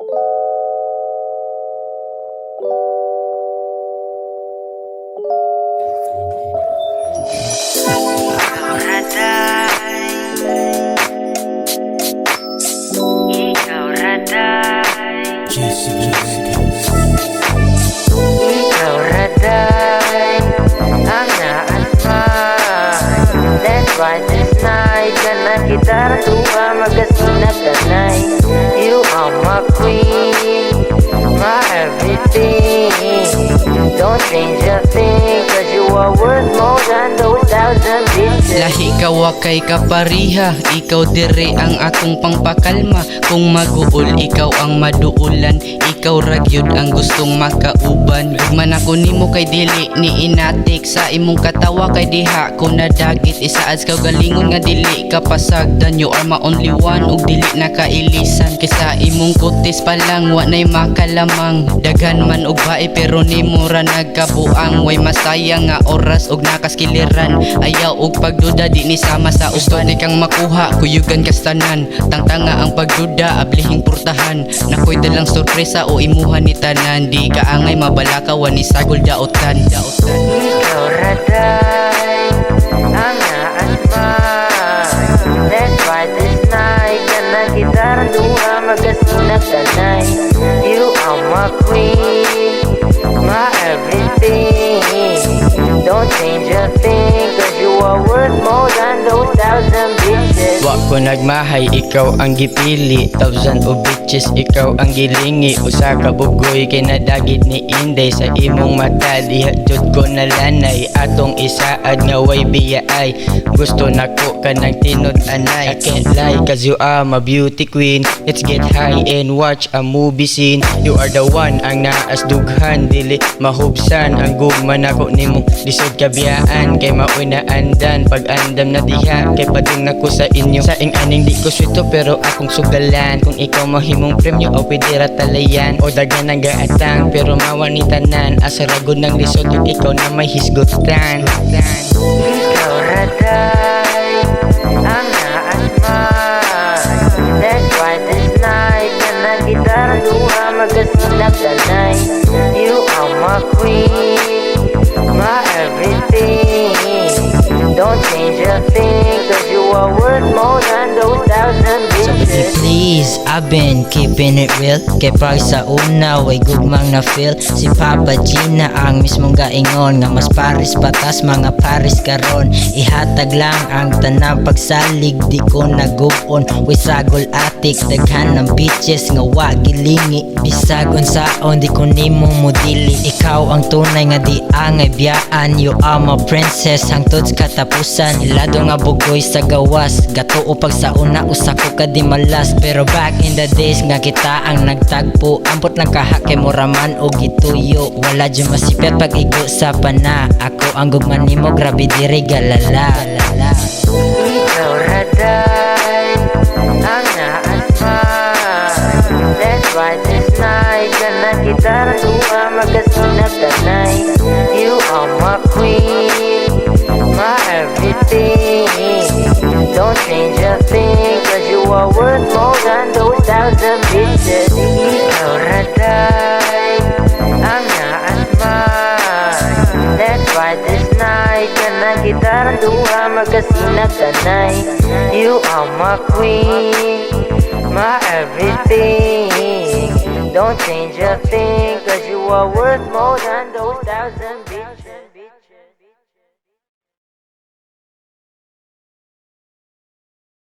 Ikaw raday ang naasmay. That's why this night kana kita dua magasinap tanay. You are my queen, my everything. Don't change a thing, cause you are worth more than those 1,000 bitches. Lahi ka wakay kapariha, ikaw dire ang akong pangpakalma. Kung maguol, ikaw ang maduulan, ikaw ragyod ang gustong makauban. Gugman ako nimo kay dili ni inatik, sa imong katawa kay diha ko nadagit. Isaads ka galingon nga dili ka pasagdan, you are my only one ug dili na kailisan. Kaysa imong kutis pa lang wa nay makalamang, daghan man og bae pero nimo ra nagkabuang. Way masaya nga oras og nakaskiliran, ayaw og pagduda di ni sama sa gusto ni kang makuha, kuyugan kastanan. Tangtanga ang pagduda, ablihing purtahan. Nakoy dalang sorpresa o imuhan ni tanan, di kaangay mabalakawan ni sagol daotan. Ikaw raday ang naasmay. That's why this night kana kita duha magasinap tanay. You are my queen, my everything. Don't change a thing, cause you are worth more than those 1,000 bitches. Wa ko nagmahay, ikaw ang gipili. 1,000 o bitches, ikaw ang gilingi. Usa ka bugoy kay nadagit ni Inday. Sa imong mata, diha jud ko nalanay. Atong isaad nga way biyaay, gusto nako ka ng tinod anay. I can't lie, cause you are my beauty queen. Let's get high and watch a movie scene. You are the one ang naas dughan, dili mahubsan. Ang gugman ako nimong lisod kabiyaan, kay maoy na andan. Pag andam na diha, kay padung nako sa inyo. Sa ing aning di ko swito pero akong sugalan. Kung ikaw mahimong premyo o pwede ra talayan, o daghan ang gaatang pero mawanitanan. Asa ragod ng lisod ug ikaw na may hisgutan. Ikaw raday ang naasmay. That's why this night kana kita duha magasinap tanay. You are my queen, my everything. Don't change a thing, cause you are worth more than those 1,000 So baby bitches. please, I've been keeping it real. Kay pag sa una, way gugmang na feel. Si Papa Gina ang mismong gaingon, nga mas paris patas mga paris karon. Ihatag lang ang tanang pagsalig, di ko nagubon. Way sagol atik, daghan ng bitches nga wa gilingi. Bisag unsaon, di ko nimo modili. Ikaw ang tunay nga di angay biyaan. You are my princess, hangtod sa katapusan. Ilado nga bugoy sa gawas, gatuo pag sa una usa ko ka di malas. Pero back in the days nga kita ang nagtagpo, ambot ng kahake mo raman o gituyo. Wala dyan masipet pag igo sa pana, ako ang gugman nimo grabe diri galala. Ikaw raday ang naasmay. That's why this night kana kita duha magasinap tanay. You are my queen, my everything. Don't change a thing, cause you are worth more than those 1,000 bitches. Ikaw raday ang naasmay. That's why this night kana kita duha magasinap tanay. You are my queen, my everything. Don't change a thing, cause you are worth more than those 1,000 bitches.